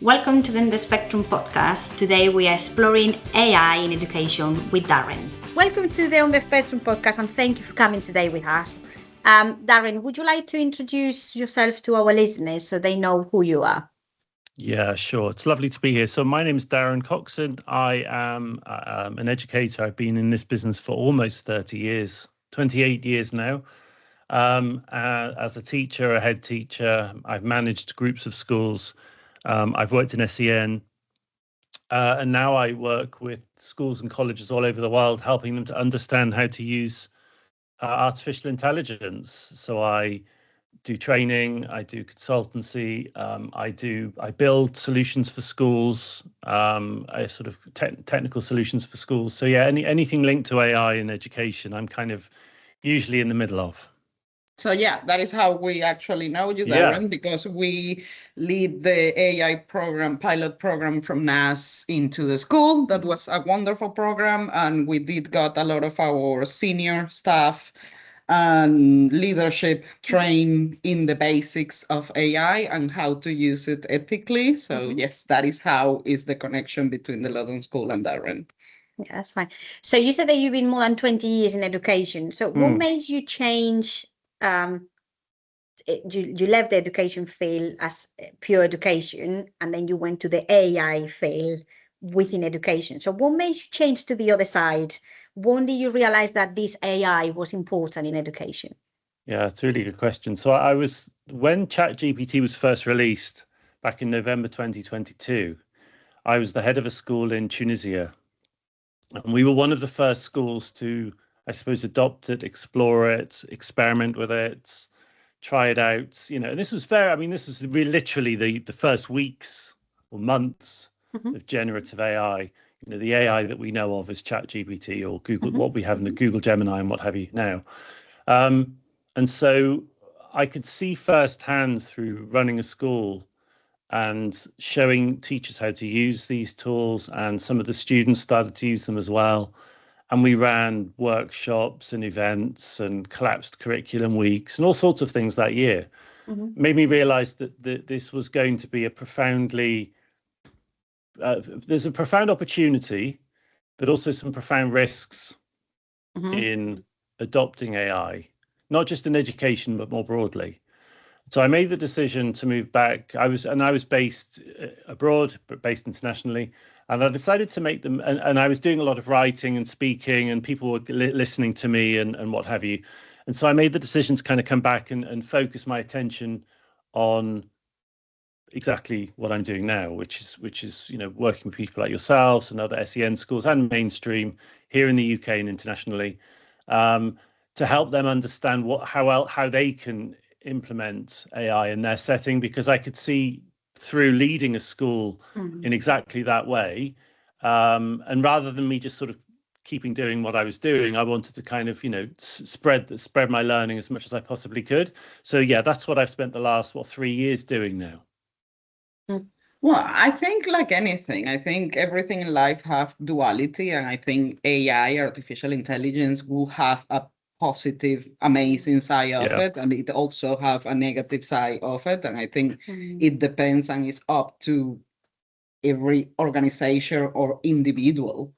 Welcome to the Spectrum podcast. Today we are exploring AI in education with Darren. Welcome to the On the Spectrum podcast and thank you for coming today with us. Darren, would you like to introduce yourself to our listeners so they know who you are? Yeah, sure. It's lovely to be here. So my name is Darren Coxon. I am an educator. I've been in this business for almost 30 years, 28 years now. As a teacher, a head teacher, I've managed groups of schools. I've worked in SEN, and now I work with schools and colleges all over the world, helping them to understand how to use artificial intelligence. So I do training, I do consultancy, I build solutions for schools, I sort of technical solutions for schools. So yeah, anything linked to AI in education, I'm kind of usually in the middle of. So yeah, that is how we actually know you, Darren, because we lead the AI program, pilot program from NAS into the school. That was a wonderful program, and we did got a lot of our senior staff and leadership trained in the basics of AI and how to use it ethically. So yes, that is how is the connection between the London School and Darren. Yeah, that's fine. So you said that you've been more than 20 years in education. So what made you change? You left the education field as pure education, and then you went to the AI field within education. So what made you change to the other side? When did you realize that this AI was important in education? Yeah, it's a really good question. So when ChatGPT was first released back in November 2022, I was the head of a school in Tunisia. And we were one of the first schools to, I suppose, adopt it, explore it, experiment with it, try it out. This was literally the first weeks or months of generative AI. The AI that we know of as ChatGPT or Google, what we have in the Google Gemini and what have you now. And so I could see firsthand through running a school and showing teachers how to use these tools, and some of the students started to use them as well. And we ran workshops and events and collapsed curriculum weeks and all sorts of things that year. Made me realize that this was going to be there's a profound opportunity, but also some profound risks in adopting AI, not just in education, but more broadly. So I made the decision to move back. I was based abroad, but based internationally. And I decided to make them, and I was doing a lot of writing and speaking, and people were listening to me and what have you. And so I made the decision to kind of come back and focus my attention on exactly what I'm doing now, which is working with people like yourselves and other SEN schools and mainstream here in the UK and internationally, to help them understand how they can implement AI in their setting, because I could see through leading a school in exactly that way, and rather than me just sort of keeping doing what I was doing, I wanted to kind of spread my learning as much as I possibly could. So yeah, that's what I've spent the last 3 years doing now. Well, I think like anything, I think everything in life have duality, and I think AI, artificial intelligence, will have a positive, amazing side of it, and it also have a negative side of it. And I think it depends and it's up to every organization or individual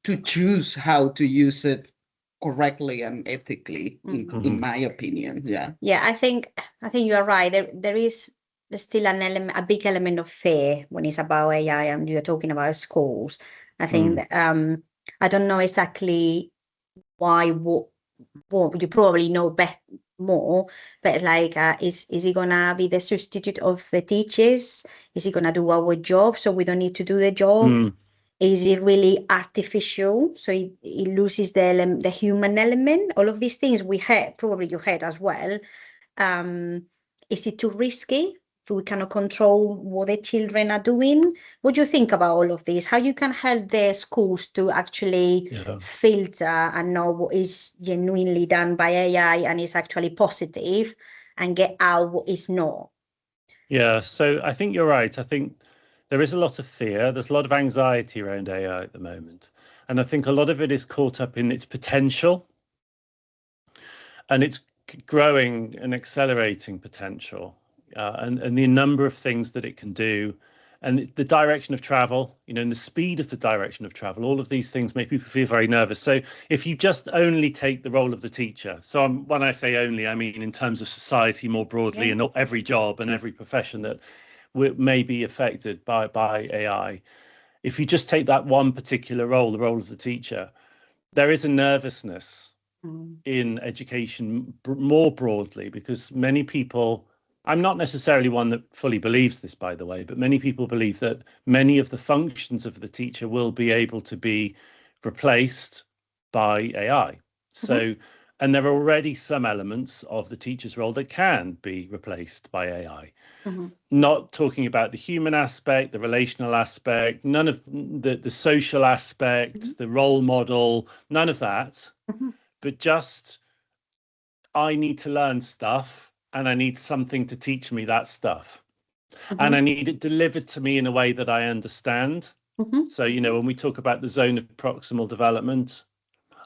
to choose how to use it correctly and ethically, in my opinion. Yeah, I think you are right. There's still a big element of fear when it's about AI and you're talking about schools. I think that, I don't know exactly why. What you probably know more, but like, is it gonna be the substitute of the teachers? Is it gonna do our job so we don't need to do the job? Is it really artificial, so it loses the human element? All of these things we heard, probably you heard as well. Is it too risky? We cannot control what the children are doing. What do you think about all of this? How you can help the schools to actually filter and know what is genuinely done by AI and is actually positive, and get out what is not? Yeah, so I think you're right. I think there is a lot of fear. There's a lot of anxiety around AI at the moment. And I think a lot of it is caught up in its potential and its growing and accelerating potential, and the number of things that it can do, and the direction of travel, and the speed of the direction of travel, all of these things make people feel very nervous. So if you just only take the role of the teacher, so when I say only, I mean in terms of society more broadly, and not every job and every profession that may be affected by AI. If you just take that one particular role, the role of the teacher, there is a nervousness in education more broadly, because many people, I'm not necessarily one that fully believes this, by the way, but many people believe that many of the functions of the teacher will be able to be replaced by AI. So, and there are already some elements of the teacher's role that can be replaced by AI. Not talking about the human aspect, the relational aspect, none of the social aspect, the role model, none of that, but just, I need to learn stuff, and I need something to teach me that stuff. And I need it delivered to me in a way that I understand. So, when we talk about the zone of proximal development,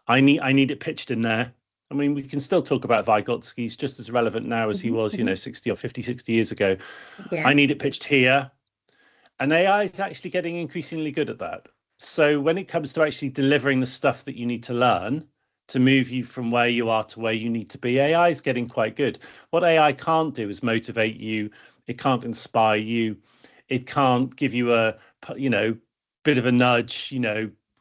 I need it pitched in there. I mean, we can still talk about Vygotsky. He's just as relevant now as he was, 60 or 50, 60 years ago. I need it pitched here. And AI is actually getting increasingly good at that. So when it comes to actually delivering the stuff that you need to learn to move you from where you are to where you need to be, AI is getting quite good. What AI can't do is motivate you. It can't inspire you. It can't give you a, bit of a nudge,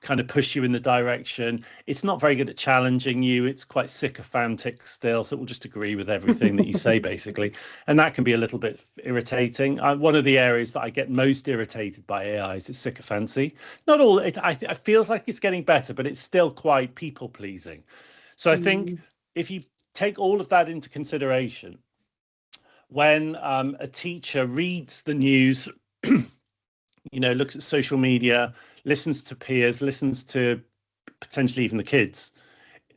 kind of push you in the direction. It's not very good at challenging you. It's quite sycophantic still. So it will just agree with everything that you say, basically. And that can be a little bit irritating. One of the areas that I get most irritated by AI is its sycophancy. Not all, it feels like it's getting better, but it's still quite people pleasing. So I think if you take all of that into consideration, when a teacher reads the news, looks at social media, listens to peers, listens to potentially even the kids,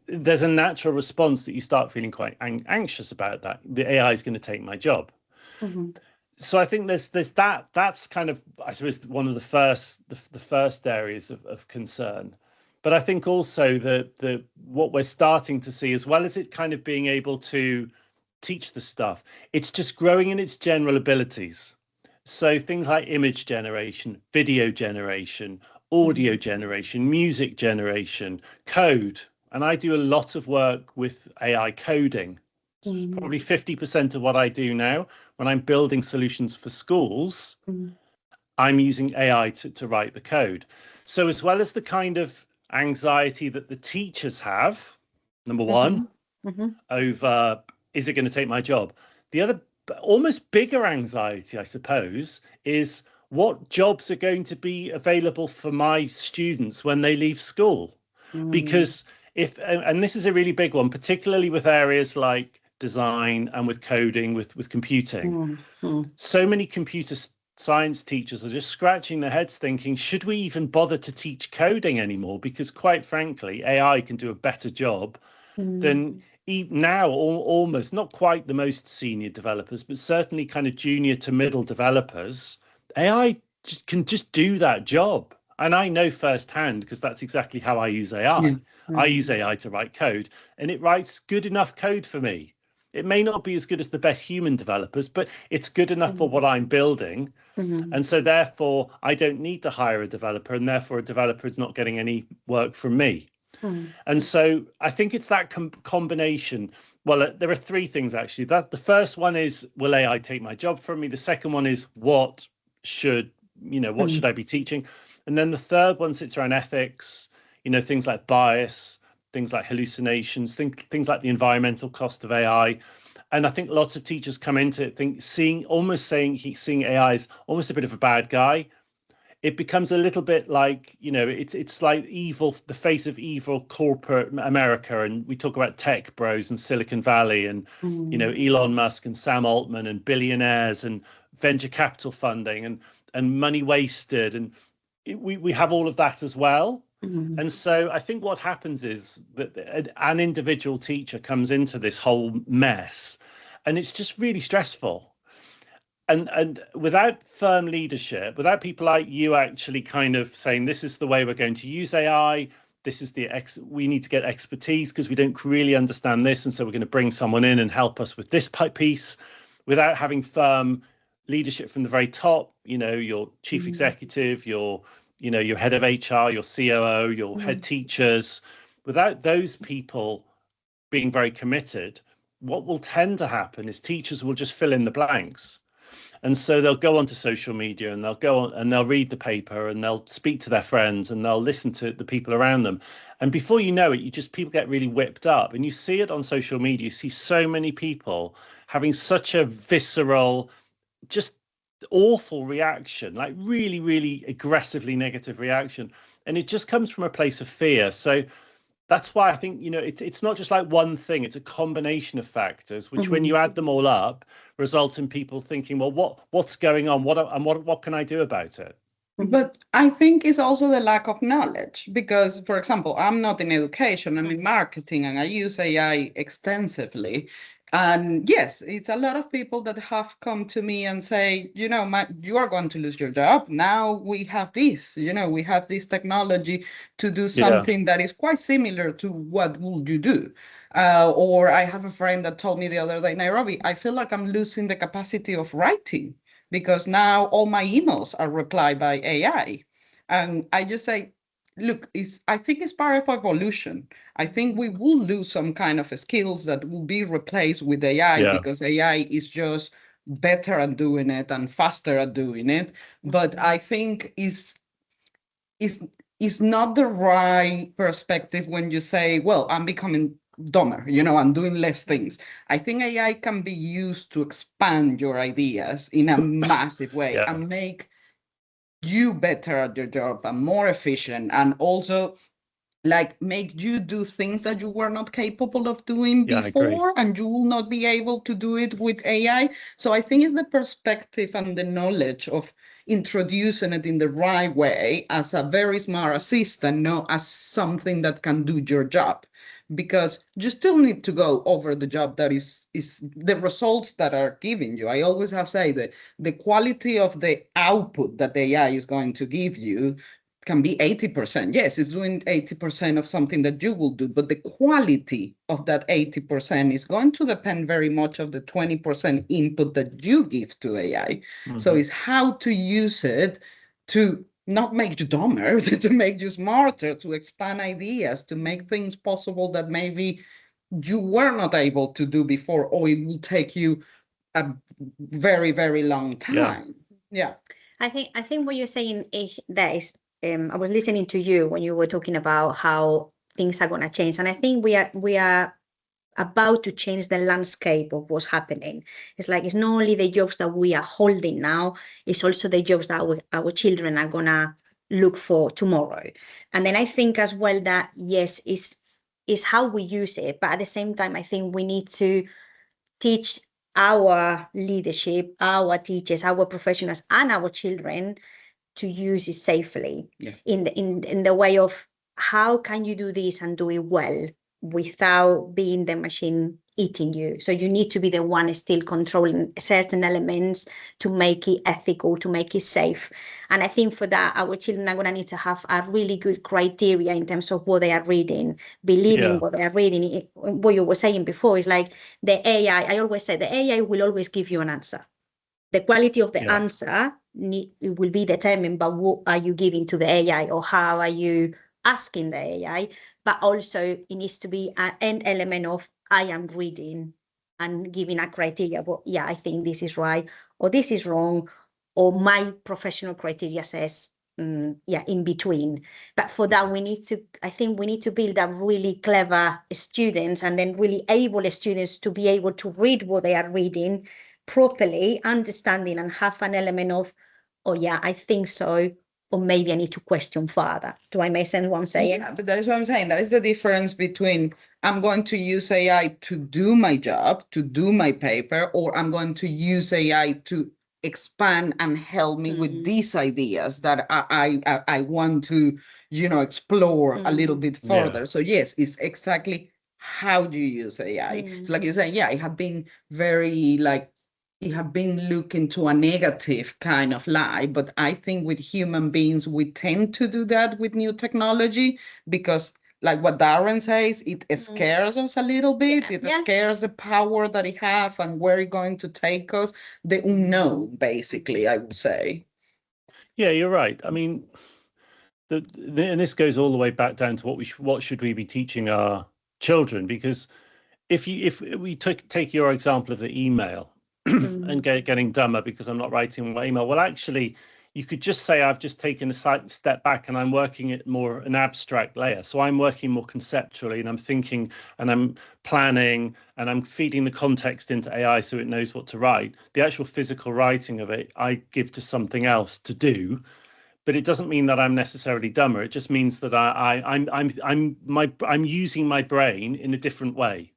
there's a natural response that you start feeling quite anxious about that. The AI is going to take my job. So I think there's that. That's kind of, I suppose, one of the first areas of concern. But I think also that what we're starting to see, as well as it kind of being able to teach the stuff, it's just growing in its general abilities. So things like image generation, video generation, audio generation, music generation, code. And I do a lot of work with AI coding. Probably 50% of what I do now, when I'm building solutions for schools, I'm using AI to write the code. So as well as the kind of anxiety that the teachers have, number one, over, is it going to take my job? The other almost bigger anxiety, I suppose, is what jobs are going to be available for my students when they leave school. Because and this is a really big one, particularly with areas like design and with coding, with computing. So many computer science teachers are just scratching their heads thinking, should we even bother to teach coding anymore? Because quite frankly, AI can do a better job than now almost, not quite the most senior developers, but certainly kind of junior to middle developers. AI can just do that job. And I know firsthand, because that's exactly how I use AI. I use AI to write code, and it writes good enough code for me. It may not be as good as the best human developers, but it's good enough for what I'm building. And so therefore, I don't need to hire a developer, and therefore a developer is not getting any work from me. And so I think it's that combination. Well, there are three things, actually. The first one is, will AI take my job from me? The second one is, what should I be teaching? And then the third one sits around ethics, things like bias, things like hallucinations, things like the environmental cost of AI. And I think lots of teachers come into it seeing AI as almost a bit of a bad guy. It becomes a little bit like, it's like evil, the face of evil corporate America. And we talk about tech bros and Silicon Valley and, Elon Musk and Sam Altman and billionaires and venture capital funding and money wasted. And we have all of that as well. And so I think what happens is that an individual teacher comes into this whole mess, and it's just really stressful. And without firm leadership, without people like you actually kind of saying, this is the way we're going to use AI, this is we need to get expertise because we don't really understand this. And so we're going to bring someone in and help us with this piece, without having firm leadership from the very top, your chief executive, your head of HR, your COO, your head teachers, without those people being very committed, what will tend to happen is teachers will just fill in the blanks. And so they'll go onto social media and they'll go on and they'll read the paper and they'll speak to their friends and they'll listen to the people around them. And before you know it, people get really whipped up, and you see it on social media. You see so many people having such a visceral, just awful reaction, like really, really aggressively negative reaction. And it just comes from a place of fear. So that's why I think, it's not just like one thing, it's a combination of factors, which when you add them all up, result in people thinking, well, what's going on? What can I do about it? But I think it's also the lack of knowledge, because, for example, I'm not in education, I'm in marketing, and I use AI extensively. And yes, it's a lot of people that have come to me and say, you are going to lose your job. Now we have this, we have this technology to do something that is quite similar to what would you do? Or I have a friend that told me the other day, Nairobi, I feel like I'm losing the capacity of writing because now all my emails are replied by AI. And I just say, look, I think it's part of evolution. I think we will lose some kind of skills that will be replaced with AI because AI is just better at doing it and faster at doing it. But I think it's not the right perspective when you say, well, I'm becoming dumber, I'm doing less things. I think AI can be used to expand your ideas in a massive way and make you better at your job and more efficient, and also like make you do things that you were not capable of doing before, and you will not be able to do it with AI. So I think it's the perspective and the knowledge of introducing it in the right way as a very smart assistant, not as something that can do your job, because you still need to go over the job that is the results that are giving you. I always have said that the quality of the output that the AI is going to give you can be 80%. Yes, it's doing 80% of something that you will do, but the quality of that 80% is going to depend very much of the 20% input that you give to AI. So it's how to use it to not make you dumber, to make you smarter, to expand ideas, to make things possible that maybe you were not able to do before, or it will take you a very, very long time. Yeah. I think what you're saying is that is, I was listening to you when you were talking about how things are going to change. And I think we are about to change the landscape of what's happening. It's like, it's not only the jobs that we are holding now, it's also the jobs that our children are going to look for tomorrow. And then I think as well that, yes, is how we use it. But at the same time, I think we need to teach our leadership, our teachers, our professionals, and our children to use it safely in the way of how can you do this and do it well without being the machine eating you. So you need to be the one still controlling certain elements to make it ethical, to make it safe. And I think for that, our children are going to need to have a really good criteria in terms of what they are reading, believing what they are reading. What you were saying before is like the AI, I always say the AI will always give you an answer. The quality of the answer it will be determined by what are you giving to the AI or how are you asking the AI, but also it needs to be an element of I am reading and giving a criteria. But I think this is right or this is wrong, or my professional criteria says in between. But for that, I think we need to build up really clever students, and then really able students to be able to read what they are reading properly, understanding, and have an element of, I think so, or maybe I need to question further. Do I make sense what I'm saying? Yeah, but that is what I'm saying. That is the difference between I'm going to use AI to do my job, to do my paper, or I'm going to use AI to expand and help me with these ideas that I want to, explore a little bit further. So yes, it's exactly how you use AI. It's like you say, it have been very it have been looking to a negative kind of light, but I think with human beings, we tend to do that with new technology because like what Darren says, it scares us a little bit. It scares the power that it has and where it's going to take us, the unknown, basically, I would say. Yeah, you're right. I mean, and this goes all the way back down to what should we be teaching our children? Because if we take your example of the email and getting dumber because I'm not writing my email, well, actually, you could just say I've just taken a step back and I'm working at more an abstract layer. So I'm working more conceptually and I'm thinking and I'm planning and I'm feeding the context into AI so it knows what to write. The actual physical writing of it, I give to something else to do. But it doesn't mean that I'm necessarily dumber. It just means that I'm using my brain in a different way.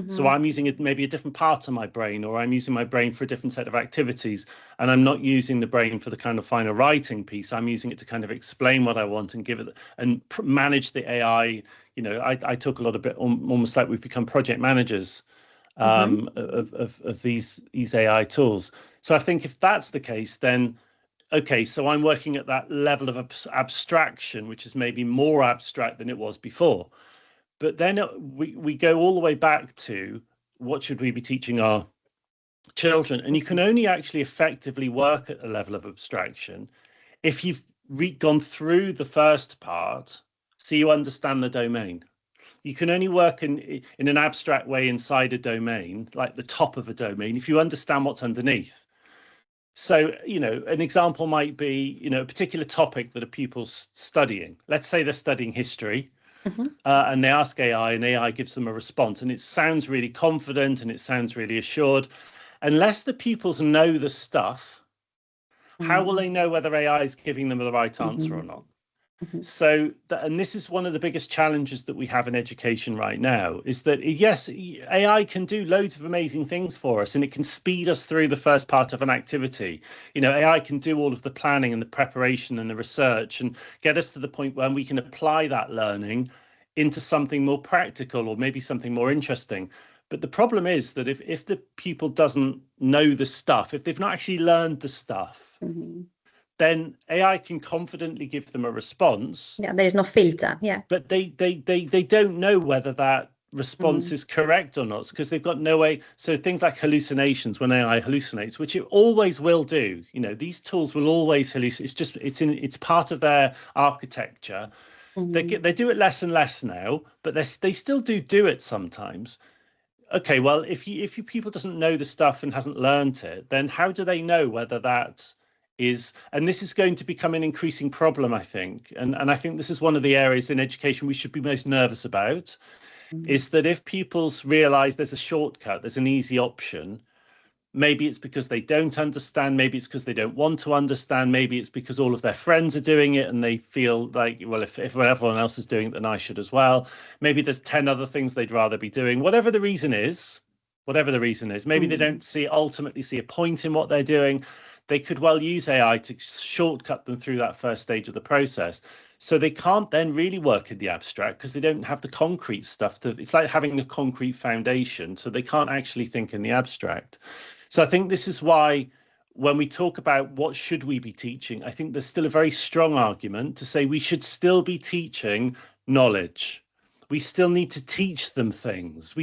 So I'm using it maybe a different part of my brain, or I'm using my brain for a different set of activities, and I'm not using the brain for the kind of final writing piece. I'm using it to kind of explain what I want and give it and manage the AI. You know, I talk a lot about almost like we've become project managers of these AI tools. So I think if that's the case, then okay, so I'm working at that level of abstraction, which is maybe more abstract than it was before. But then we go all the way back to what should we be teaching our children? And you can only actually effectively work at a level of abstraction if you've gone through the first part, so you understand the domain. You can only work in an abstract way inside a domain, like the top of a domain, if you understand what's underneath. So, you know, an example might be, you know, a particular topic that a pupil's studying. Let's say they're studying history. And they ask AI and AI gives them a response and it sounds really confident and it sounds really assured. Unless the pupils know the stuff, how will they know whether AI is giving them the right answer or not? So, and this is one of the biggest challenges that we have in education right now, is that yes, AI can do loads of amazing things for us and it can speed us through the first part of an activity. You know, AI can do all of the planning and the preparation and the research and get us to the point where we can apply that learning into something more practical or maybe something more interesting. But the problem is that if the pupil doesn't know the stuff, if they've not actually learned the stuff, then AI can confidently give them a response. Yeah, there's no filter. Yeah. But they don't know whether that response is correct or not, because they've got no way. So things like hallucinations, when AI hallucinates, which it always will do, you know, these tools will always hallucinate. It's part of their architecture. They do it less and less now, but they still do it sometimes. Okay, well, if your pupil doesn't know the stuff and hasn't learned it, then how do they know whether that is, and this is going to become an increasing problem, I think. And I think this is one of the areas in education we should be most nervous about, is that if pupils realize there's a shortcut, there's an easy option, maybe it's because they don't understand, maybe it's because they don't want to understand, maybe it's because all of their friends are doing it and they feel like, well, if everyone else is doing it, then I should as well. Maybe there's 10 other things they'd rather be doing. Whatever the reason is, maybe they don't ultimately see a point in what they're doing. They could well use AI to shortcut them through that first stage of the process. So they can't then really work in the abstract because they don't have the concrete stuff it's like having a concrete foundation. So they can't actually think in the abstract. So I think this is why when we talk about what should we be teaching, I think there's still a very strong argument to say we should still be teaching knowledge. We still need to teach them things.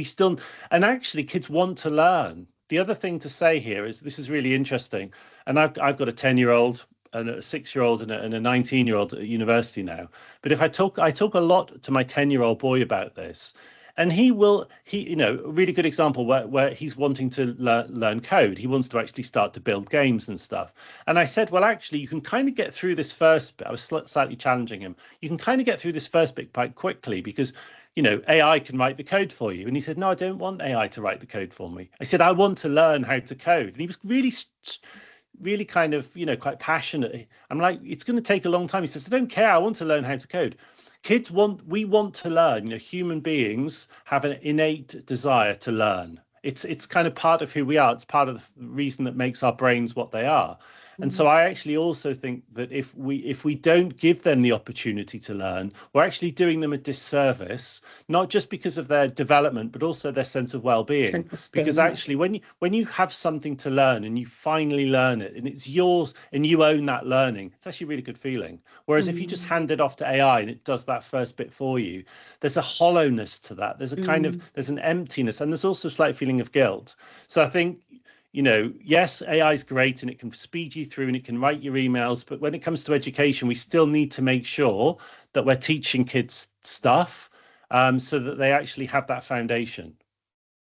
And actually kids want to learn. The other thing to say here is, this is really interesting. And I've got a 10-year-old and a 6-year-old and a 19-year-old at university now. But if I talk a lot to my 10-year-old boy about this, and he you know, a really good example where he's wanting to learn code. He wants to actually start to build games and stuff. And I said, well, actually, you can kind of get through this first bit. I was slightly challenging him. You can kind of get through this first bit quite quickly because, you know, AI can write the code for you. And he said, no, I don't want AI to write the code for me. I said, I want to learn how to code. And he was really kind of, you know, quite passionate. I'm like, it's going to take a long time. He says, I don't care. I want to learn how to code. We want to learn. You know, human beings have an innate desire to learn. It's kind of part of who we are. It's part of the reason that makes our brains what they are. And so I actually also think that if we don't give them the opportunity to learn, we're actually doing them a disservice, not just because of their development, but also their sense of well-being. Because actually, when you have something to learn and you finally learn it and it's yours and you own that learning, it's actually a really good feeling. Whereas if you just hand it off to AI and it does that first bit for you, there's a hollowness to that. There's a kind of, there's an emptiness, and there's also a slight feeling of guilt. So I think, yes, AI is great and it can speed you through and it can write your emails. But when it comes to education, we still need to make sure that we're teaching kids stuff so that they actually have that foundation.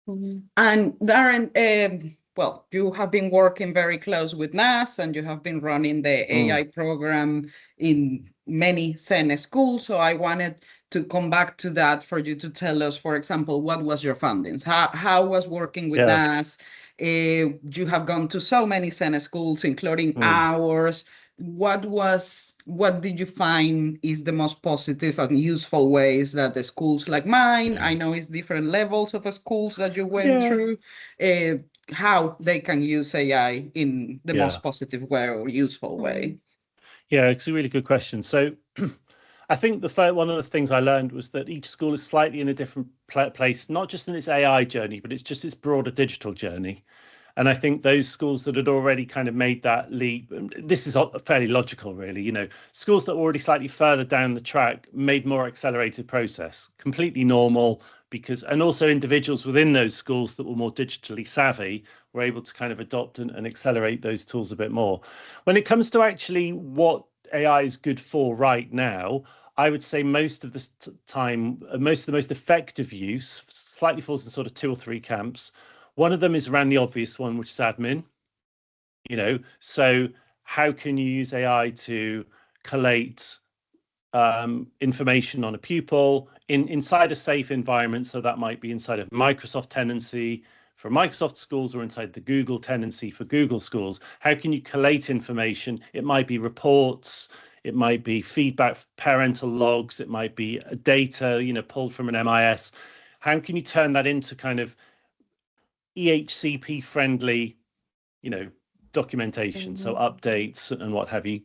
And Darren, well, you have been working very close with NAS and you have been running the AI program in many SEN schools. So I wanted to come back to that for you to tell us, for example, what was your findings? How was working with NAS? You have gone to so many SEN schools, including ours. What did you find is the most positive and useful ways that the schools like mine, I know it's different levels of schools that you went through, how they can use AI in the most positive way or useful way? Yeah, it's a really good question. So I think one of the things I learned was that each school is slightly in a different place, not just in its AI journey, but it's just its broader digital journey. And I think those schools that had already kind of made that leap, this is fairly logical, really, schools that were already slightly further down the track made more accelerated process, completely normal, and also individuals within those schools that were more digitally savvy were able to kind of adopt and accelerate those tools a bit more. When it comes to actually what AI is good for right now, I would say most of the time, most of the most effective use slightly falls in sort of 2 or 3 camps. One of them is around the obvious one, which is admin. So how can you use AI to collate information on a pupil inside a safe environment? So that might be inside of Microsoft tenancy for Microsoft schools or inside the Google tenancy for Google schools. How can you collate information? It might be reports, it might be feedback, parental logs, it might be data, pulled from an MIS. How can you turn that into kind of EHCP friendly, documentation, so updates and what have you,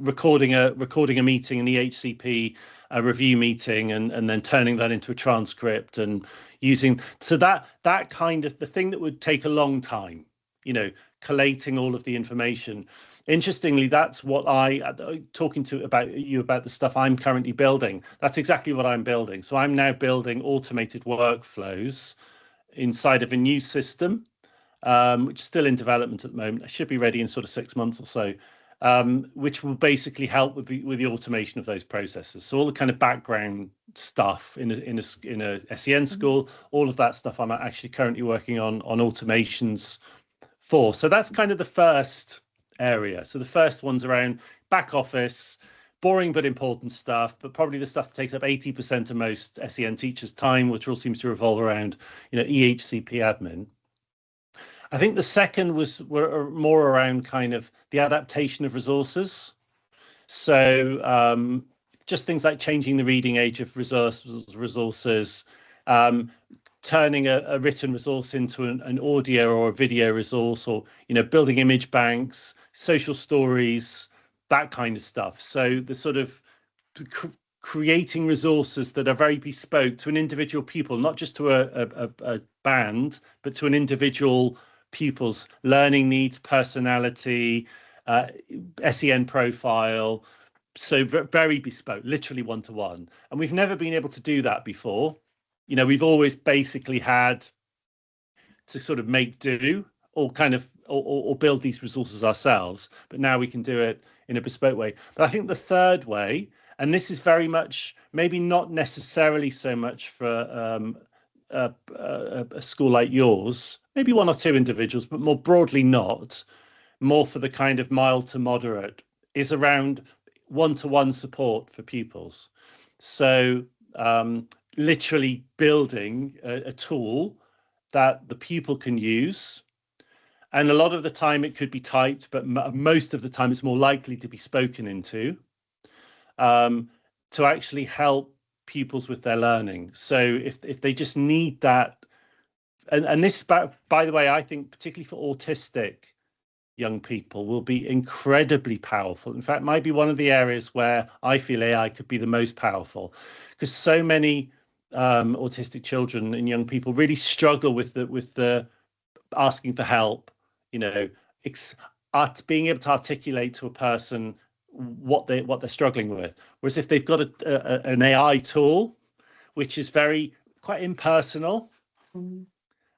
recording a meeting, an EHCP, a review meeting, and then turning that into a transcript and using, so that kind of the thing that would take a long time, collating all of the information. Interestingly, that's what talking about the stuff I'm currently building. That's exactly what I'm building. So I'm now building automated workflows inside of a new system, which is still in development at the moment. I should be ready in sort of 6 months or so, which will basically help with the automation of those processes. So all the kind of background stuff in a SEN school, all of that stuff I'm actually currently working on automations for. So that's kind of the first area. So the first one's around back office, boring but important stuff, but probably the stuff that takes up 80% of most SEN teachers' time, which all seems to revolve around, EHCP admin. I think the second were more around kind of the adaptation of resources. So just things like changing the reading age of resources, turning a written resource into an audio or a video resource, or building image banks, social stories, that kind of stuff. So the sort of creating resources that are very bespoke to an individual pupil, not just to a band, but to an individual pupil's learning needs, personality, SEN profile. So very bespoke, literally one-to-one. And we've never been able to do that before. We've always basically had to sort of make do or kind of or build these resources ourselves, but now we can do it in a bespoke way. But I think the third way, and this is very much maybe not necessarily so much for a school like yours, maybe 1 or 2 individuals, but more broadly not, more for the kind of mild to moderate, is around one-to-one support for pupils. So literally building a tool that the pupil can use. And a lot of the time it could be typed, but most of the time it's more likely to be spoken into, to actually help pupils with their learning. So if they just need that, and this, by the way, I think particularly for autistic young people will be incredibly powerful. In fact, might be one of the areas where I feel AI could be the most powerful, because so many autistic children and young people really struggle with the asking for help, you know, being able to articulate to a person what they're struggling with. Whereas if they've got an AI tool, which is quite impersonal,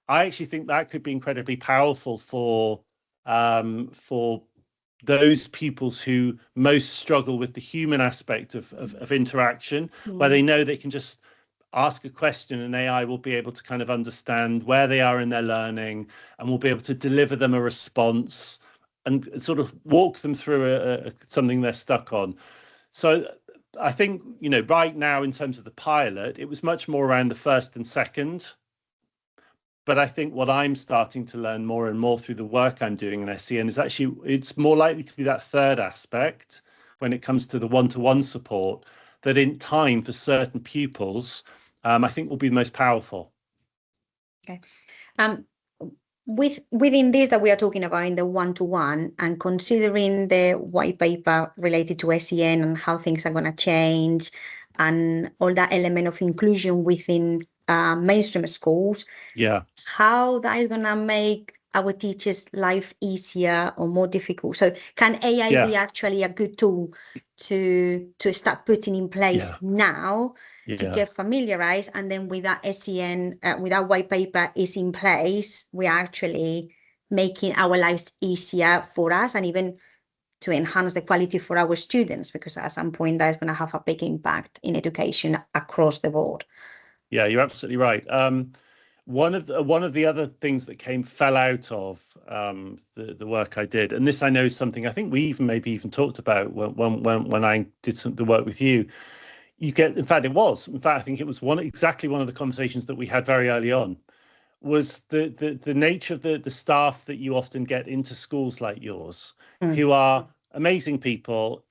I actually think that could be incredibly powerful for those pupils who most struggle with the human aspect of interaction, where they know they can just ask a question and AI will be able to kind of understand where they are in their learning and will be able to deliver them a response and sort of walk them through something they're stuck on. So I think, you know, right now in terms of the pilot, it was much more around the first and second. But I think what I'm starting to learn more and more through the work I'm doing in SEN is actually it's more likely to be that third aspect when it comes to the one-to-one support that in time for certain pupils, I think will be the most powerful. Okay. Within this that we are talking about in the one-to-one and considering the white paper related to SEN and how things are going to change and all that element of inclusion within mainstream schools, how that is going to make our teachers' life easier or more difficult. So can AI be actually a good tool to start putting in place now to get familiarized, and then with that SEN, with that white paper is in place, we're actually making our lives easier for us and even to enhance the quality for our students, because at some point that is going to have a big impact in education across the board. Yeah, you're absolutely right. One of the other things that fell out of the work I did, and this I know is something I think we maybe even talked about when I did the work with you. I think it was exactly one of the conversations that we had very early on, was the nature of the staff that you often get into schools like yours, who are amazing people,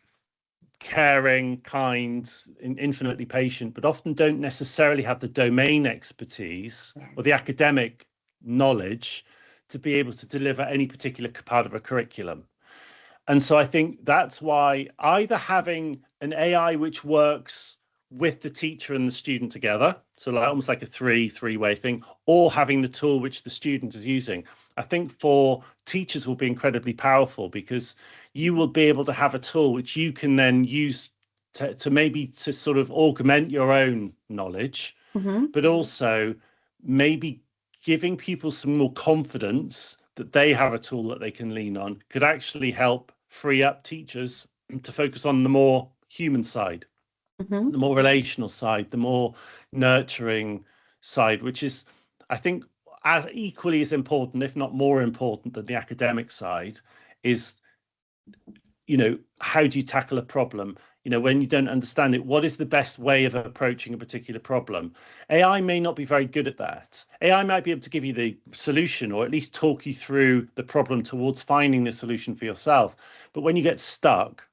caring, kind, infinitely patient, but often don't necessarily have the domain expertise or the academic knowledge to be able to deliver any particular part of a curriculum. And so I think that's why either having an AI which works with the teacher and the student together, so almost like a three-way thing, or having the tool which the student is using, I think for teachers will be incredibly powerful, because you will be able to have a tool which you can then use to sort of augment your own knowledge, but also maybe giving people some more confidence that they have a tool that they can lean on could actually help free up teachers to focus on the more human side, the more relational side, the more nurturing side, which is, I think, as equally as important, if not more important than the academic side, is, you know, how do you tackle a problem? You know, when you don't understand it, what is the best way of approaching a particular problem? AI may not be very good at that. AI might be able to give you the solution, or at least talk you through the problem towards finding the solution for yourself. But when you get stuck,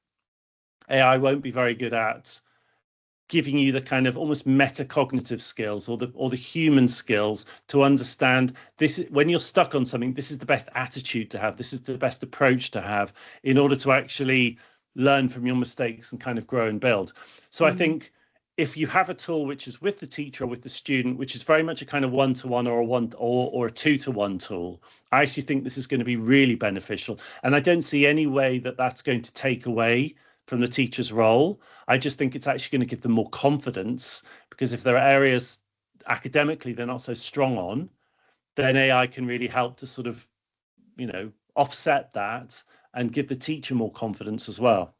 AI won't be very good at giving you the kind of almost metacognitive skills or the human skills to understand this. When you're stuck on something, this is the best attitude to have. This is the best approach to have in order to actually learn from your mistakes and kind of grow and build. So I think if you have a tool which is with the teacher or with the student, which is very much a kind of one-to-one or a 2-to-1 tool, I actually think this is going to be really beneficial. And I don't see any way that that's going to take away from the teacher's role. I just think it's actually going to give them more confidence, because if there are areas academically they're not so strong on, then AI can really help to sort of, you know, offset that and give the teacher more confidence as well.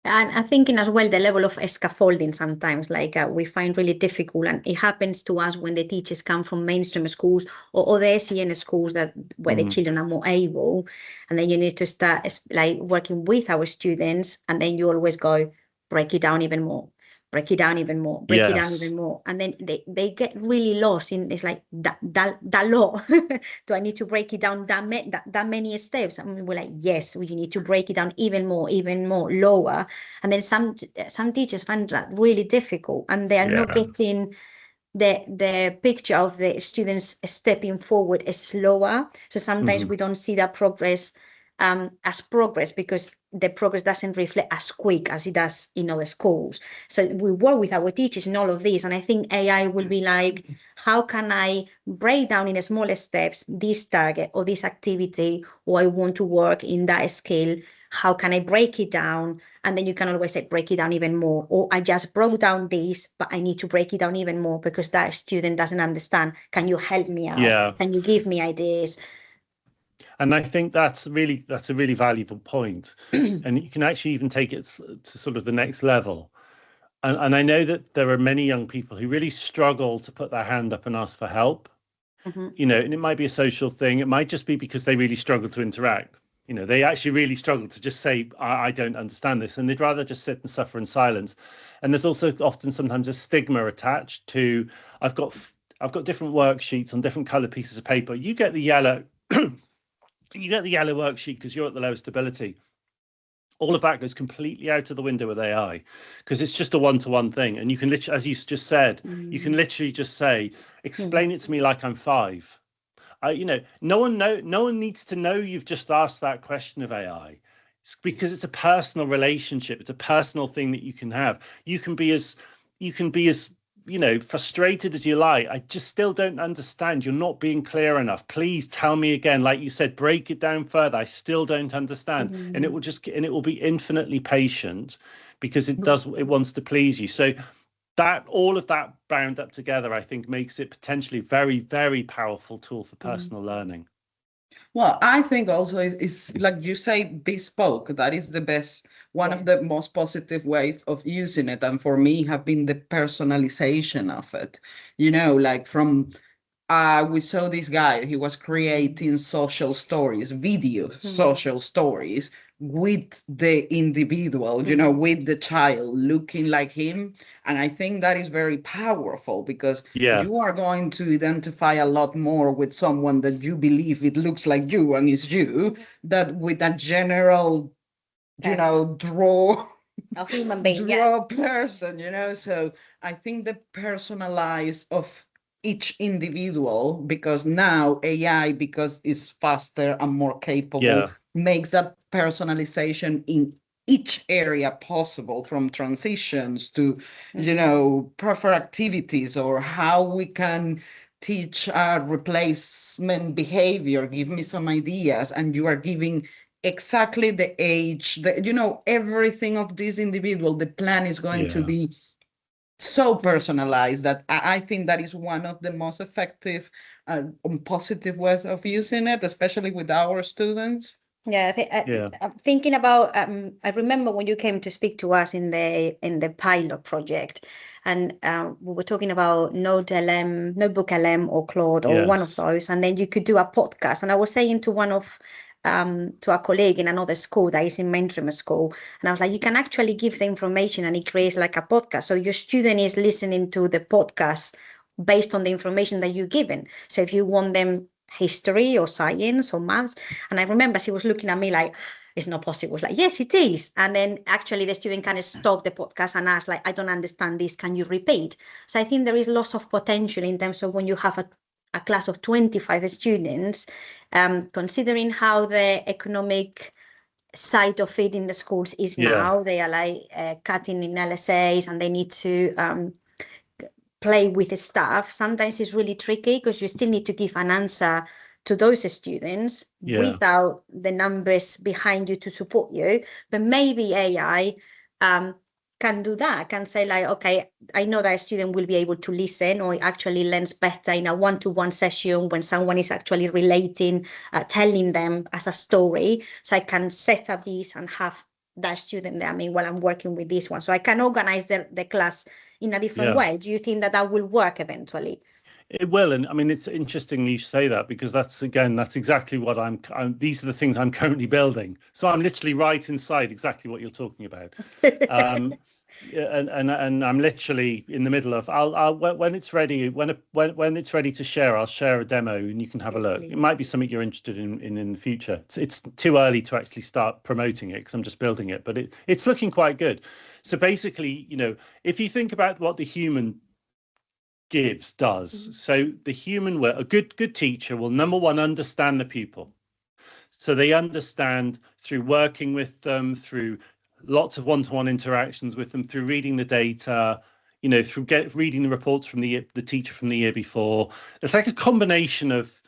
And I'm thinking as well the level of scaffolding sometimes, like we find really difficult, and it happens to us when the teachers come from mainstream schools or other SEN schools where the children are more able, and then you need to start like working with our students, and then you always go break it down even more, break it down even more, break it down even more, and then they get really lost in it's like that law. Do I need to break it down that many steps? And we're like, yes, you need to break it down even more, lower. And then some teachers find that really difficult, and they are not getting the picture of the students stepping forward slower. So sometimes we don't see that progress as progress, because the progress doesn't reflect as quick as it does in other schools. So we work with our teachers in all of these, and I think AI will be like, how can I break down in smaller steps this target or this activity, or I want to work in that skill? How can I break it down? And then you can always say, break it down even more. Or I just broke down this, but I need to break it down even more because that student doesn't understand. Can you help me out? Yeah. Can you give me ideas? And I think that's a really valuable point. And you can actually even take it to sort of the next level. And I know that there are many young people who really struggle to put their hand up and ask for help. You know, and it might be a social thing. It might just be because they really struggle to interact. You know, they actually really struggle to just say, I don't understand this. And they'd rather just sit and suffer in silence. And there's also often sometimes a stigma attached to, I've got different worksheets on different colored pieces of paper. You get the yellow, worksheet because you're at the lowest ability. All of that goes completely out of the window with AI, because it's just a one-to-one thing. And you can literally, as you just said, you can literally just say, explain it to me like I'm 5. You know, no one needs to know you've just asked that question of AI. It's because it's a personal relationship. It's a personal thing that you can have. You can be as you know, frustrated as you like. I just still don't understand. You're not being clear enough. Please tell me again. Like you said, break it down further. I still don't understand. And it will be infinitely patient, because it wants to please you. So that, all of that bound up together, I think makes it potentially a very, very powerful tool for personal learning. Well, I think also is like you say, bespoke. That is the best, one of the most positive ways of using it. And for me, have been the personalization of it. You know, like from, we saw this guy, he was creating social stories, social stories with the individual, you know, with the child looking like him. And I think that is very powerful, because you are going to identify a lot more with someone that you believe it looks like you and is you, that with a general, you know, draw a human being, person, you know. So I think the personalized of each individual, because now AI, because it's faster and more capable, makes that personalization in each area possible, from transitions to, you know, prefer activities, or how we can teach replacement behavior. Give me some ideas, and you are giving exactly the age, you know, everything of this individual. The plan is going to be so personalized that I think that is one of the most effective positive ways of using it, especially with our students. I'm thinking about, I remember when you came to speak to us in the pilot project, and we were talking about Notebook LM or Claude, or one of those, and then you could do a podcast. And I was saying to to a colleague in another school that is in mainstream school, and I was like, you can actually give the information and it creates like a podcast. So your student is listening to the podcast based on the information that you're given. So if you want them history or science or maths, and I remember she was looking at me like, it's not possible. I was like, yes, it is. And then actually the student kind of stopped the podcast and asked, like, I don't understand this, can you repeat? So I think there is lots of potential in terms of when you have a class of 25 students, considering how the economic side of it in the schools is now. They are like cutting in LSAs, and they need to play with the staff. Sometimes it's really tricky, because you still need to give an answer to those students without the numbers behind you to support you. But maybe AI can do that, can say like, okay, I know that a student will be able to listen, or actually learns better in a one-to-one session when someone is actually relating, telling them as a story. So I can set up this and have that student there. I mean, while I'm working with this one, so I can organize the class in a different way. Do you think that will work eventually? It will. And I mean, it's interesting you say that, because that's exactly what these are the things I'm currently building. So I'm literally right inside exactly what you're talking about. And I'm literally in the middle of, I'll when it's ready, when it's ready to share, I'll share a demo and you can have a look. Please. It might be something you're interested in the future. It's too early to actually start promoting it, because I'm just building it, but it's looking quite good. So basically, you know, if you think about what the human does. So the human a good teacher will, number one, understand the pupil. So they understand through working with them, through lots of one-to-one interactions with them, through reading the data, through reading the reports from the teacher from the year before. It's like a combination of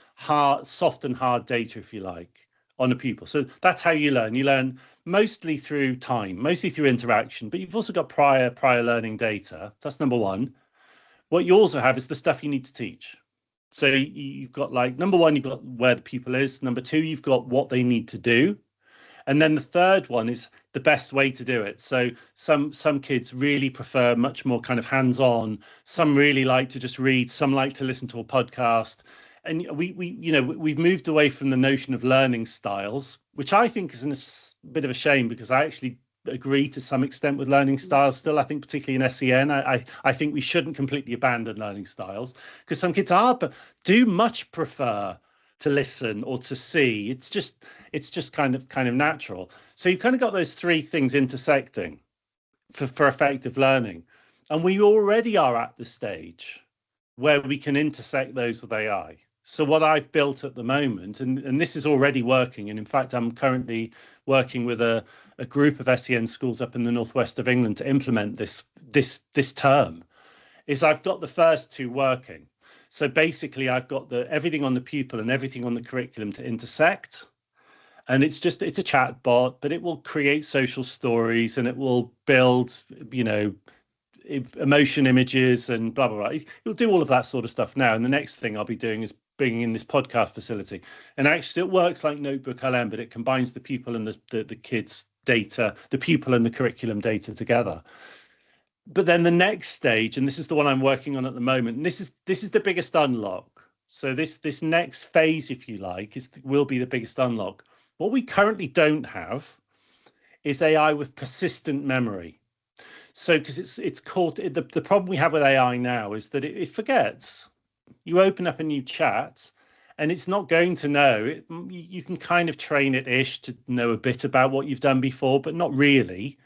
soft and hard data, if you like, on a pupil. So that's how you learn. You learn mostly through time, mostly through interaction, but you've also got prior learning data. That's number one. What you also have is the stuff you need to teach. So you've got, like, number one, you've got where the pupil is. Number two, you've got what they need to do. And then the third one is the best way to do it. So some kids really prefer much more kind of hands-on. Some really like to just read. Some like to listen to a podcast. And we've moved away from the notion of learning styles, which I think is a bit of a shame, because I actually agree to some extent with learning styles still. I think particularly in SEN, I think we shouldn't completely abandon learning styles, because some kids do much prefer to listen or to see. It's just kind of natural. So you've kind of got those three things intersecting for effective learning. And we already are at the stage where we can intersect those with AI. So what I've built at the moment, and this is already working, and in fact, I'm currently working with a group of SEN schools up in the northwest of England to implement this term, is I've got the first two working. So basically, I've got everything on the pupil and everything on the curriculum to intersect. And it's a chat bot, but it will create social stories, and it will build, emotion images and blah, blah, blah. It'll do all of that sort of stuff now. And the next thing I'll be doing is bringing in this podcast facility. And actually it works like Notebook LM, but it combines the pupil and the kids' data, the pupil and the curriculum data together. But then the next stage, and this is the one I'm working on at the moment, and this is the biggest unlock. So this next phase, if you like, will be the biggest unlock. What we currently don't have is AI with persistent memory. So because it's called, the problem we have with AI now is that it forgets. You open up a new chat and it's not going to know. You can kind of train it-ish to know a bit about what you've done before, but not really.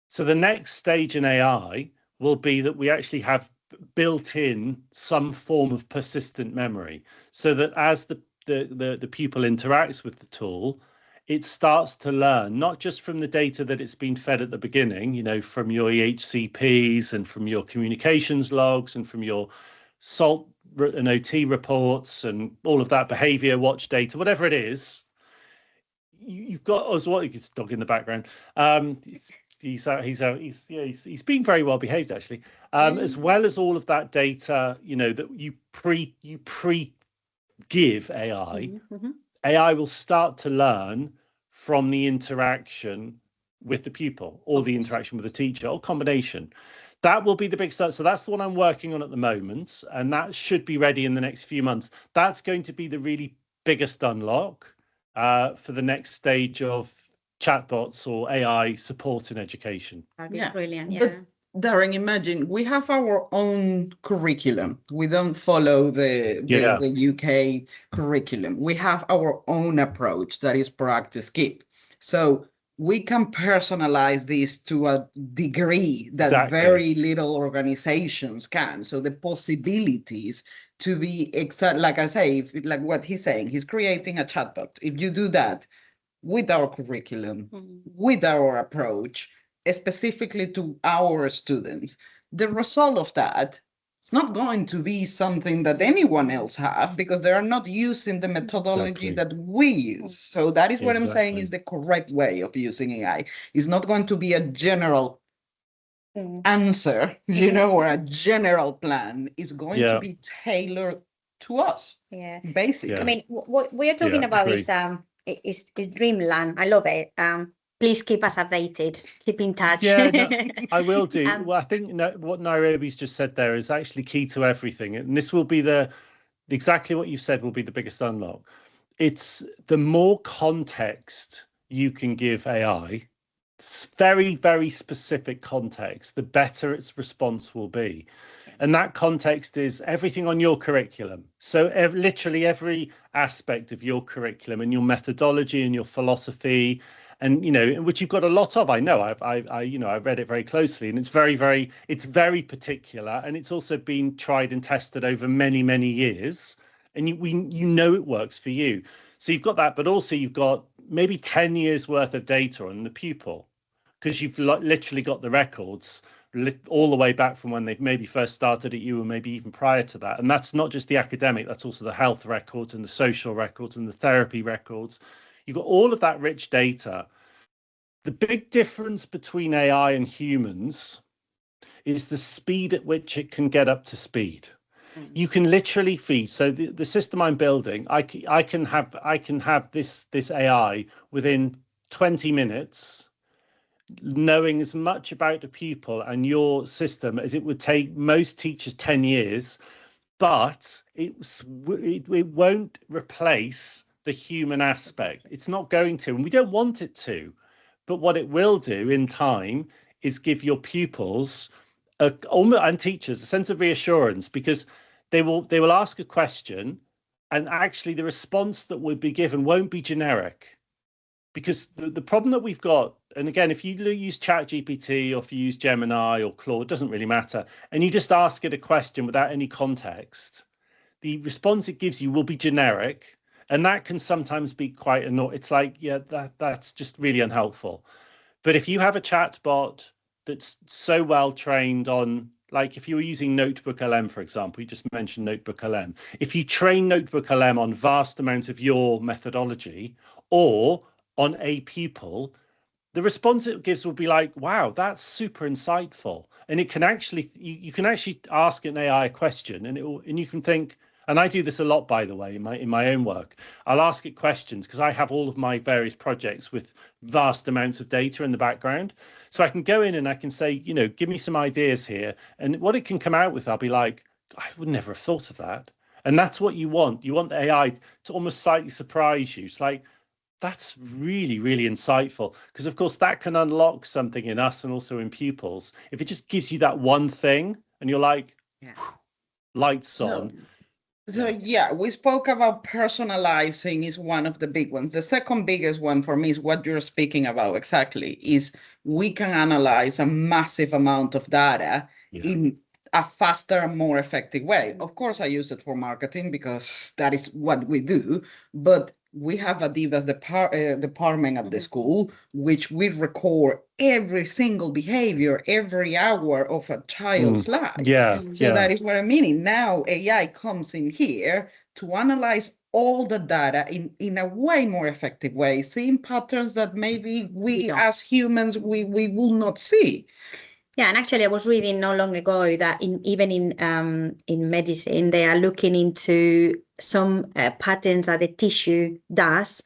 So the next stage in AI will be that we actually have built in some form of persistent memory, so that as the pupil interacts with the tool, it starts to learn, not just from the data that it's been fed at the beginning, from your EHCPs and from your communications logs and from your SALT and OT reports and all of that behavior watch data, whatever it you've got as well. His dog in the background. He's being very well behaved, actually. As well as all of that data, that you pre give AI. Mm-hmm. AI will start to learn from the interaction with the pupil, or the interaction with the teacher, or combination. That will be the big start. So that's the one I'm working on at the moment, and that should be ready in the next few months. That's going to be the really biggest unlock for the next stage of chatbots or AI support in education. That'd be brilliant. Yeah. But Darren, imagine we have our own curriculum. We don't follow the UK curriculum. We have our own approach that is practice keep. So we can personalize this to a degree that very little organizations can. So the possibilities to be exact, like I say, like what he's saying, he's creating a chatbot. If you do that with our curriculum, with our approach, specifically to our students, the result of that, it's not going to be something that anyone else have, because they are not using the methodology that we use. So that is what I'm saying is the correct way of using AI. It's not going to be a general answer, or a general plan. It's going to be tailored to us. Yeah, basically. I mean, what we are talking about is dreamland. I love it. Please keep us updated. Keep in touch. Yeah, no, I will do. Well, I think what Nairobi's just said there is actually key to everything. And this will be exactly what you've said will be the biggest unlock. It's the more context you can give AI, very, very specific context, the better its response will be. And that context is everything on your curriculum. So literally every aspect of your curriculum and your methodology and your philosophy, and which you've got a lot of. I know I've read it very closely, and it's very particular, and it's also been tried and tested over many years, and it works for you. So you've got that, but also you've got maybe 10 years worth of data on the pupil, because you've literally got the records all the way back from when they maybe first started at you, or maybe even prior to that. And that's not just the academic, that's also the health records and the social records and the therapy records. You've got all of that rich data. The big difference between AI and humans is the speed at which it can get up to speed. You can literally feed. So the system I'm building, I can have this AI within 20 minutes, knowing as much about the pupil and your system as it would take most teachers 10 years, but it won't replace the human aspect. It's not going to, and we don't want it to. But what it will do in time is give your pupils and teachers a sense of reassurance, because they will ask a question, and actually the response that would be given won't be generic. Because the problem that we've got, and again, if you use ChatGPT or if you use Gemini or Claude, it doesn't really matter, and you just ask it a question without any context, the response it gives you will be generic, and that can sometimes be quite annoying. It's like, yeah, that's just really unhelpful. But if you have a chatbot that's so well trained on, like if you were using Notebook LM, for example, you just mentioned Notebook LM. If you train Notebook LM on vast amounts of your methodology or on a pupil, the response it gives will be like, wow, that's super insightful. And it can actually, you can actually ask an AI a question, and you can think, and I do this a lot, by the way, in my own work. I'll ask it questions because I have all of my various projects with vast amounts of data in the background. So I can go in and I can say, give me some ideas here. And what it can come out with, I'll be like, I would never have thought of that. And that's what you want. You want the AI to almost slightly surprise you. It's like, that's really, really insightful, because of course that can unlock something in us and also in pupils. If it just gives you that one thing and you're like, yeah, lights on. So yeah, we spoke about personalizing is one of the big ones. The second biggest one for me is what you're speaking about exactly, is we can analyze a massive amount of data in a faster and more effective way. Of course, I use it for marketing because that is what we do, but we have a Divas department at the school, which we record every single behavior, every hour of a child's life. So that is what I mean. Now AI comes in here to analyze all the data in a way more effective way, seeing patterns that maybe we as humans, we will not see. Yeah, and actually, I was reading not long ago that even in medicine, they are looking into some patterns that the tissue does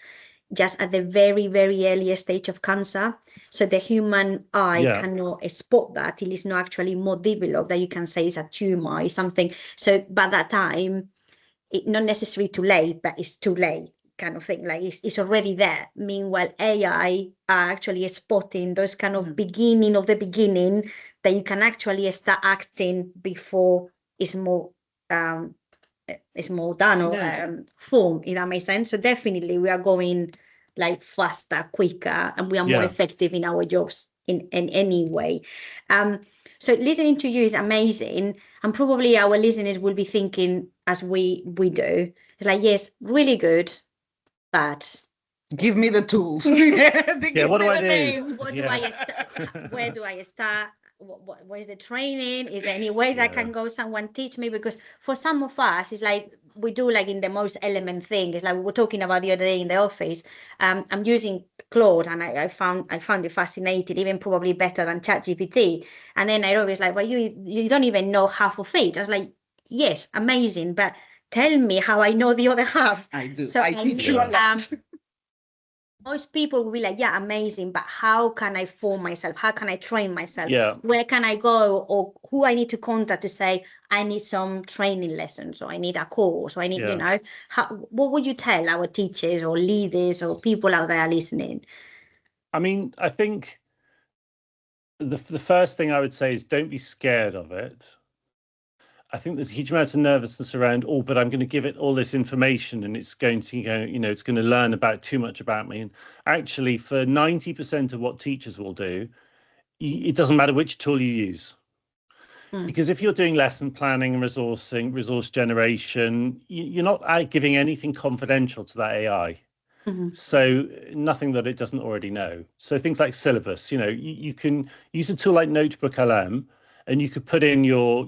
just at the very, very earliest stage of cancer. So the human eye cannot spot that till it's not actually more developed, that you can say it's a tumor, it's something. So by that time, it's not necessarily too late, but it's too late. Kind of thing, like it's already there. Meanwhile, AI are actually spotting those kind of beginning of the beginning that you can actually start acting before it's more done or formed, if that makes sense. So definitely we are going like faster, quicker, and we are more effective in our jobs in any way. So listening to you is amazing, and probably our listeners will be thinking as we do. It's like, yes, really good. But give me the tools. What do I do? What do I start? Where do I start? What is the training? Is there any way that I can go someone teach me? Because for some of us, it's like we do like in the most element thing. It's like we were talking about the other day in the office. I'm using Claude, and I found it fascinating, even probably better than ChatGPT. And then I always like, well, you don't even know half of it. I was like, yes, amazing, but tell me how I know the other half. I do. So I teach you a lot. Most people will be like, yeah, amazing, but how can I form myself? How can I train myself? Where can I go? Or who I need to contact to say, I need some training lessons, or I need a course, or I need, what would you tell our teachers or leaders or people out there listening? I mean, I think the first thing I would say is don't be scared of it. I think there's a huge amount of nervousness around, but I'm going to give it all this information and it's going to go, it's going to learn about too much about me. And actually, for 90% of what teachers will do, it doesn't matter which tool you use. Because if you're doing lesson planning and resourcing, resource generation, you're not giving anything confidential to that AI. So nothing that it doesn't already know. So things like syllabus, you can use a tool like Notebook LM, and you could put in your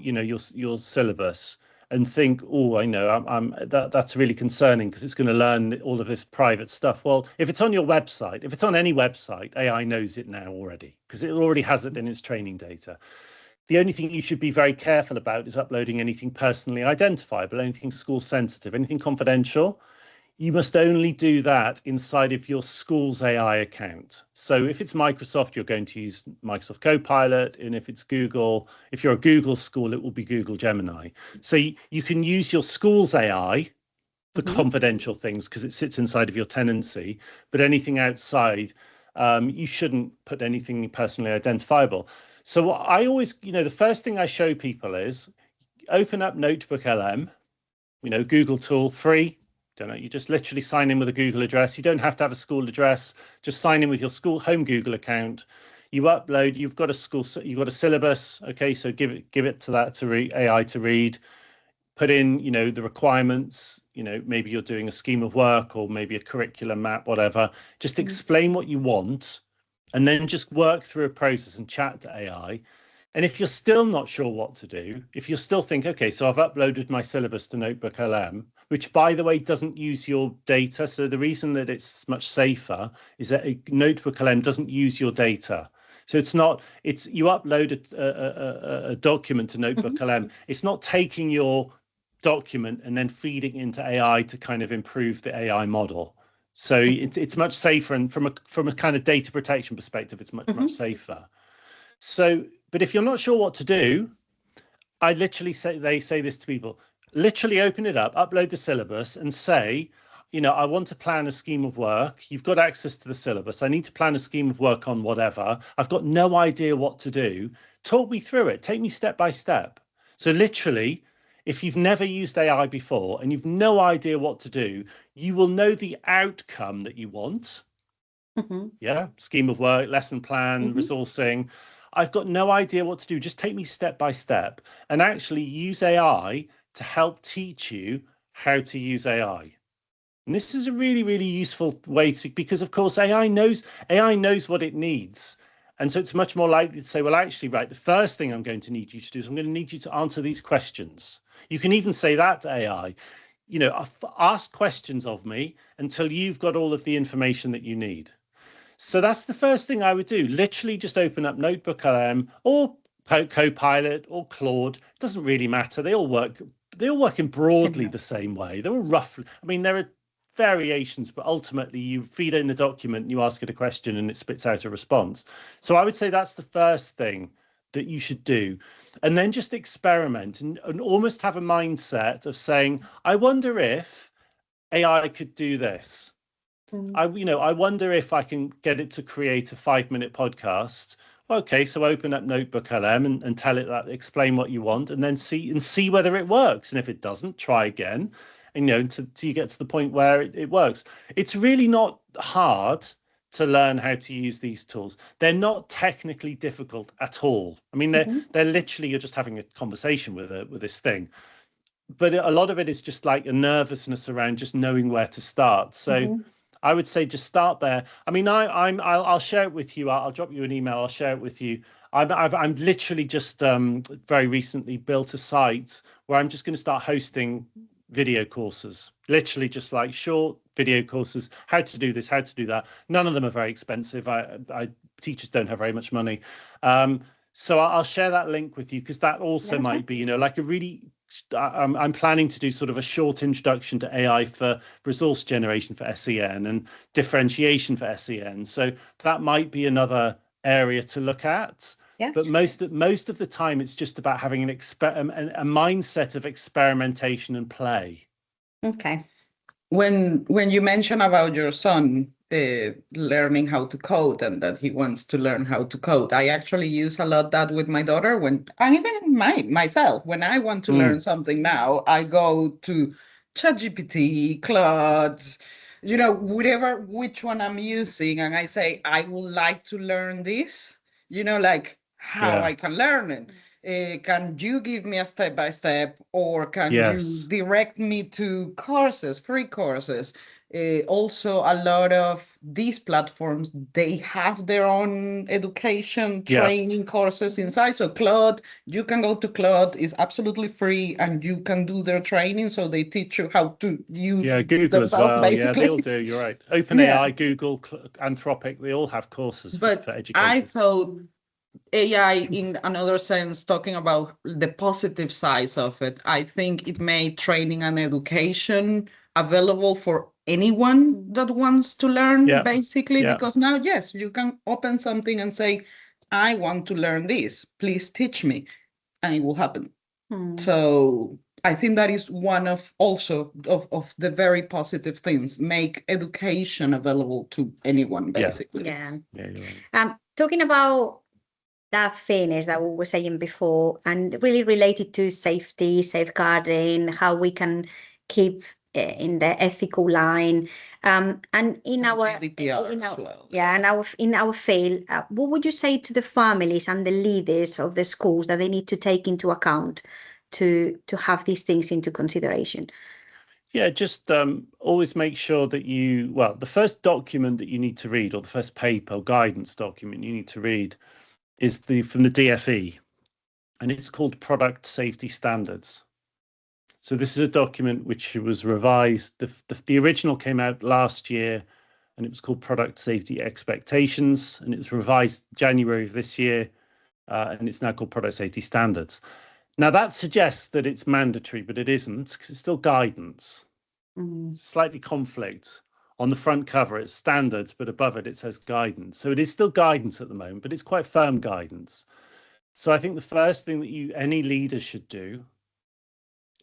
syllabus and think, oh, I know, that's really concerning because it's going to learn all of this private stuff. Well, if it's on your website, if it's on any website, AI knows it now already because it already has it in its training data. The only thing you should be very careful about is uploading anything personally identifiable, anything school sensitive, anything confidential. You must only do that inside of your school's AI account. So if it's Microsoft, you're going to use Microsoft Copilot. And if it's Google, if you're a Google school, it will be Google Gemini. So you can use your school's AI for confidential things because it sits inside of your tenancy. But anything outside, you shouldn't put anything personally identifiable. So I always, the first thing I show people is open up Notebook LM, Google tool, free. You just literally sign in with a Google address. You don't have to have a school address. Just sign in with your school home Google account. You upload. You've got a syllabus. Okay, so give it to that AI to read. Put in, the requirements. Maybe you're doing a scheme of work or maybe a curriculum map, whatever. Just explain what you want, and then just work through a process and chat to AI. And if you're still not sure what to do, if you still think, okay, so I've uploaded my syllabus to Notebook LM, which, by the way, doesn't use your data. So the reason that it's much safer is that a Notebook LM doesn't use your data. So you upload a document to Notebook LM. It's not taking your document and then feeding into AI to kind of improve the AI model. So it's much safer, and from a kind of data protection perspective, it's much safer. So, but if you're not sure what to do, I literally they say this to people, literally open it up, upload the syllabus and say, I want to plan a scheme of work. You've got access to the syllabus. I need to plan a scheme of work on whatever. I've got no idea what to do. Talk me through it. Take me step by step. So literally, if you've never used AI before and you've no idea what to do, you will know the outcome that you want. Yeah, scheme of work, lesson plan, resourcing. I've got no idea what to do. Just take me step by step and actually use AI to help teach you how to use AI. And this is a really, really useful way because of course AI knows what it needs. And so it's much more likely to say, well, actually, right, the first thing I'm going to need you to do is I'm going to need you to answer these questions. You can even say that to AI, ask questions of me until you've got all of the information that you need. So that's the first thing I would do. Literally just open up Notebook LM or Copilot or Claude. It doesn't really matter. They all work in broadly the same way. They're all roughly, there are variations, but ultimately you feed in a document and you ask it a question and it spits out a response. So I would say that's the first thing that you should do. And then just experiment and almost have a mindset of saying, I wonder if AI could do this. I wonder if I can get it to create a 5-minute podcast. Okay, so open up Notebook LM and tell it that, explain what you want, and then see whether it works. And if it doesn't, try again. And until you get to the point where it works. It's really not hard to learn how to use these tools. They're not technically difficult at all. They're literally, you're just having a conversation with this thing. But a lot of it is just like a nervousness around just knowing where to start. So I would say just start there. I'll share it with you. I'll drop you an email. I'll share it with you. I'm literally just very recently built a site where I'm just going to start hosting video courses, literally just like short video courses, how to do this, how to do that. None of them are very expensive. Teachers don't have very much money. So I'll share that link with you because that also might be, like a really, I'm planning to do sort of a short introduction to AI for resource generation for SEN and differentiation for SEN. So that might be another area to look at. Yeah. But most of the time, it's just about having a mindset of experimentation and play. Okay. When you mention about your son learning how to code and that he wants to learn how to code, I actually use a lot that with my daughter and even myself. When I want to learn something now, I go to ChatGPT, Claude, which one I'm using, and I say I would like to learn this. how I can learn it. Can you give me a step-by-step, or can you direct me to courses, free courses? Also, a lot of these platforms, they have their own education training courses inside. So Claude, you can go to Claude, it's absolutely free, and you can do their training. So they teach you how to use Google as well. basically. Yeah, they all do. You're right. OpenAI, Google, Anthropic, they all have courses for educators. I thought AI, in another sense, talking about the positive sides of it, I think it made training and education available for anyone that wants to learn, basically, because now, yes, you can open something and say, I want to learn this, please teach me, and it will happen. So I think that is one of also of the very positive things, make education available to anyone, basically. Yeah. You're right. Talking about that fairness that we were saying before, and really related to safety, safeguarding, how we can keep in the ethical line, and in our GDPR as well. in our field, what would you say to the families and the leaders of the schools that they need to take into account to have these things into consideration? Yeah, just always make sure that the first document that you need to read, or the first paper or guidance document you need to read, is from the DFE, and it's called Product Safety Standards. So this is a document which was revised. The original came out last year, and it was called Product Safety Expectations, and it was revised January of this year, and it's now called Product Safety Standards. Now that suggests that it's mandatory, but it isn't, because it's still guidance. Slightly conflict. On the front cover, it's standards, but above it, it says guidance. So it is still guidance at the moment, but it's quite firm guidance. So I think the first thing that any leader should do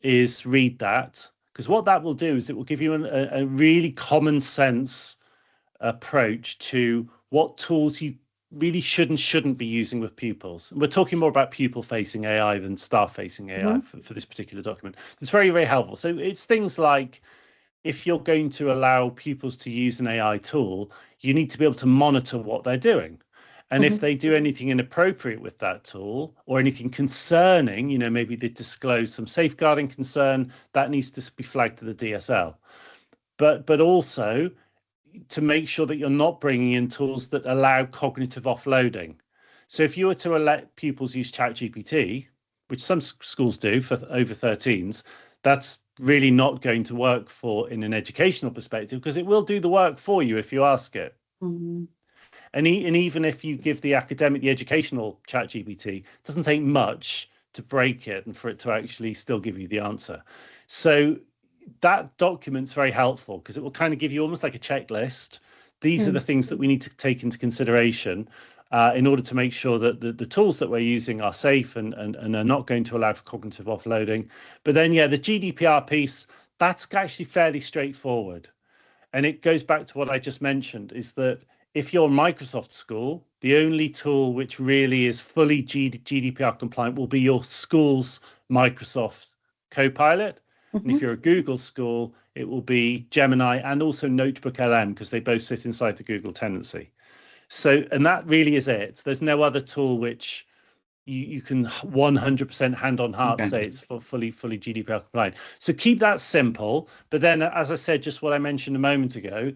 is read that, because what that will do is it will give you a really common sense approach to what tools you really should and shouldn't be using with pupils. And we're talking more about pupil-facing AI than staff-facing AI for this particular document. It's very, very helpful. So it's things like, if you're going to allow pupils to use an AI tool, you need to be able to monitor what they're doing. And if they do anything inappropriate with that tool, or anything concerning, maybe they disclose some safeguarding concern, that needs to be flagged to the DSL. But also to make sure that you're not bringing in tools that allow cognitive offloading. So if you were to let pupils use ChatGPT, which some schools do for over 13s, that's really not going to work in an educational perspective, because it will do the work for you if you ask it. And even if you give the educational ChatGPT, it doesn't take much to break it and for it to actually still give you the answer. So that document's very helpful, because it will kind of give you almost like a checklist. These are the things that we need to take into consideration in order to make sure that the tools that we're using are safe and are not going to allow for cognitive offloading. But then, the GDPR piece, that's actually fairly straightforward. And it goes back to what I just mentioned, is that if you're a Microsoft school, the only tool which really is fully GDPR compliant will be your school's Microsoft Copilot. And if you're a Google school, it will be Gemini and also Notebook LM, because they both sit inside the Google tenancy. So, and that really is it. There's no other tool which you can 100% hand on heart say it's fully GDPR compliant. So keep that simple. But then, as I said, just what I mentioned a moment ago,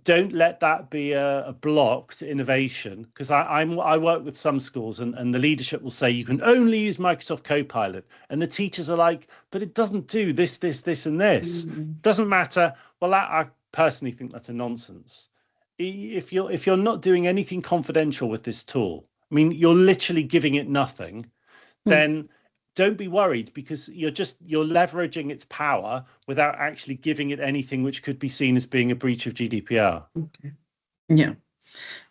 don't let that be a block to innovation, because I work with some schools and the leadership will say you can only use Microsoft Copilot, and the teachers are like, but it doesn't do this, and this. Doesn't matter. Well, I personally think that's a nonsense. If you're not doing anything confidential with this tool, I mean, you're literally giving it nothing, then don't be worried, because you're leveraging its power without actually giving it anything which could be seen as being a breach of GDPR. Okay. Yeah.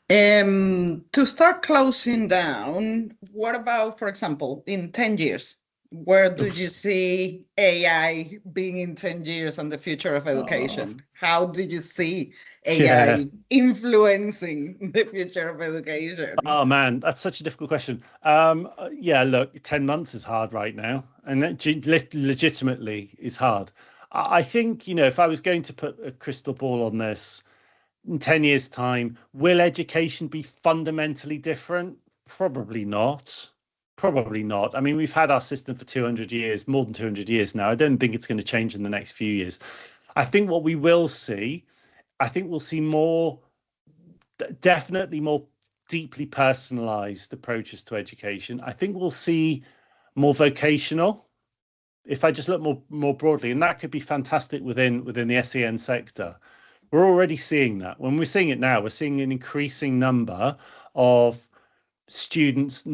To start closing down, what about, for example, in 10 years? Where do you see AI being in 10 years and the future of education? How do you see AI influencing the future of education? Oh man, that's such a difficult question. Look, 10 months is hard right now, and that legitimately is hard. I think, if I was going to put a crystal ball on this, in 10 years' time, will education be fundamentally different? Probably not. Probably not. I mean, we've had our system for 200 years, more than 200 years now. I don't think it's going to change in the next few years. I think what we will see, I think we'll see more, definitely more deeply personalized approaches to education. I think we'll see more vocational, if I just look more broadly, and that could be fantastic within the SEN sector. We're already seeing that. When we're seeing it now, we're seeing an increasing number of students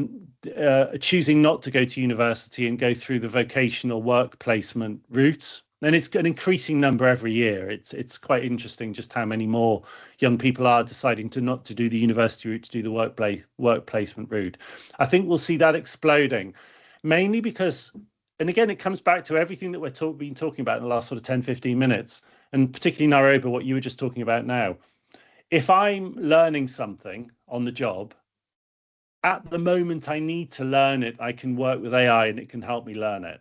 choosing not to go to university and go through the vocational work placement route. And it's an increasing number every year. It's quite interesting just how many more young people are deciding not to do the university route, to do the work placement route. I think we'll see that exploding, mainly because, and again, it comes back to everything that we've been talking about in the last sort of 10, 15 minutes, and particularly Nairobi, what you were just talking about now. If I'm learning something on the job, at the moment I need to learn it, I can work with AI and it can help me learn it.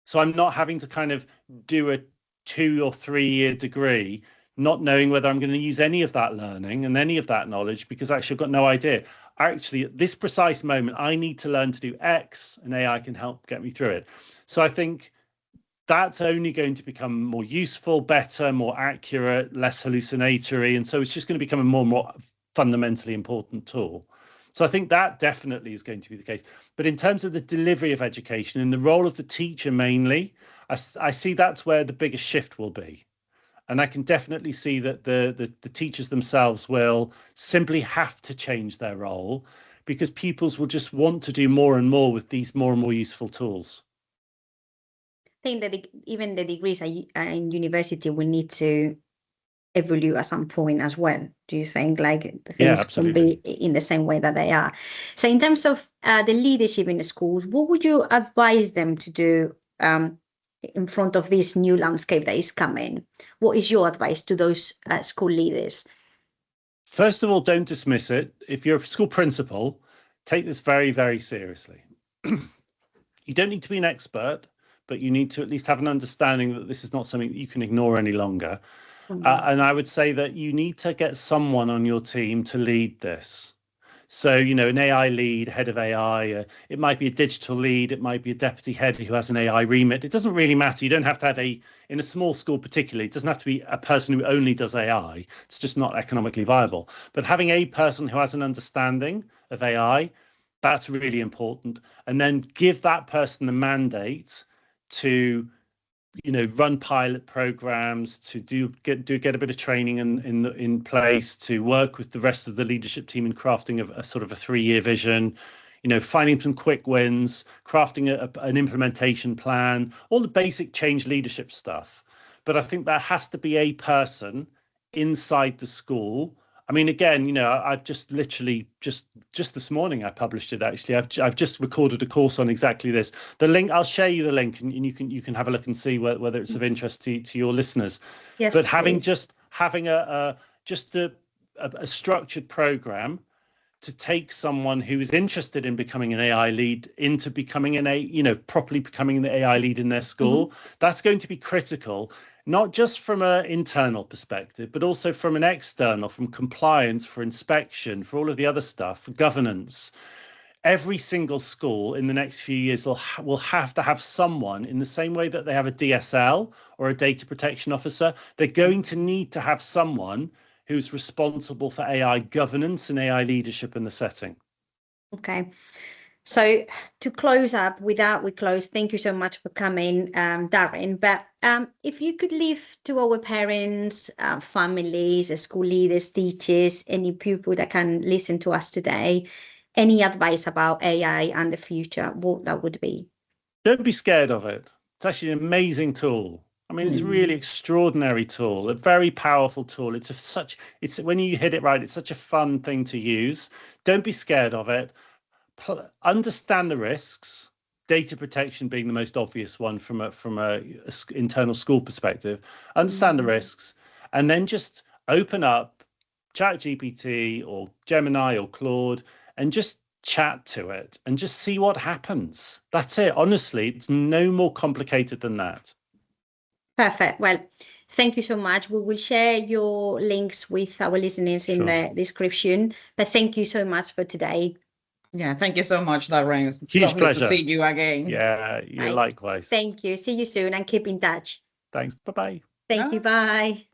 So I'm not having to kind of do a 2 or 3 year degree, not knowing whether I'm going to use any of that learning and any of that knowledge, because actually I've got no idea. Actually, at this precise moment, I need to learn to do X, and AI can help get me through it. So I think that's only going to become more useful, better, more accurate, less hallucinatory. And so it's just going to become a more fundamentally important tool. So I think that definitely is going to be the case. But in terms of the delivery of education and the role of the teacher mainly, I see that's where the biggest shift will be. And I can definitely see that the teachers themselves will simply have to change their role, because pupils will just want to do more and more with these more and more useful tools. I think that even the degrees in university will need to evolve at some point as well. Do you think things can be in the same way that they are? So in terms of the leadership in the schools, what would you advise them to do in front of this new landscape that is coming? What is your advice to those school leaders? First of all, don't dismiss it. If you're a school principal, take this very, very seriously. You don't need to be an expert, but you need to at least have an understanding that this is not something that you can ignore any longer. And I would say that you need to get someone on your team to lead this. So, an AI lead, head of AI, it might be a digital lead, it might be a deputy head who has an AI remit. It doesn't really matter. You don't have to have in a small school particularly, it doesn't have to be a person who only does AI. It's just not economically viable. But having a person who has an understanding of AI, that's really important. And then give that person the mandate to run pilot programs, to get a bit of training in place, to work with the rest of the leadership team in crafting a sort of a 3-year vision, finding some quick wins, crafting an implementation plan, all the basic change leadership stuff. But I think that has to be a person inside the school. I mean, again, I've just literally just this morning I published it. Actually, I've just recorded a course on exactly this. The link, I'll share you the link, and you can have a look and see whether it's of interest to your listeners. Yes, but please. having a structured program to take someone who is interested in becoming an AI lead into becoming properly becoming the AI lead in their school. That's going to be critical. Not just from an internal perspective, but also from an external, from compliance, for inspection, for all of the other stuff, for governance. Every single school in the next few years will have to have someone, in the same way that they have a DSL or a data protection officer, they're going to need to have someone who's responsible for AI governance and AI leadership in the setting. Okay. So to close up, with that we close. Thank you so much for coming, Darren. But if you could leave to our parents, families, school leaders, teachers, any pupil that can listen to us today, any advice about AI and the future, what that would be? Don't be scared of it. It's actually an amazing tool. I mean, it's a really extraordinary tool, a very powerful tool. It's when you hit it right, it's such a fun thing to use. Don't be scared of it. Understand the risks, data protection being the most obvious one from a internal school perspective. Understand the risks, and then just open up ChatGPT or Gemini or Claude and just chat to it and just see what happens. That's it. Honestly, it's no more complicated than that. Perfect. Well, thank you so much. We will share your links with our listeners in the description. But thank you so much for today. Yeah, thank you so much, Darren. It's Huge lovely pleasure. to see you again. Yeah, you Right. likewise. Thank you. See you soon and keep in touch. Thanks. Bye-bye. Thank you. Bye.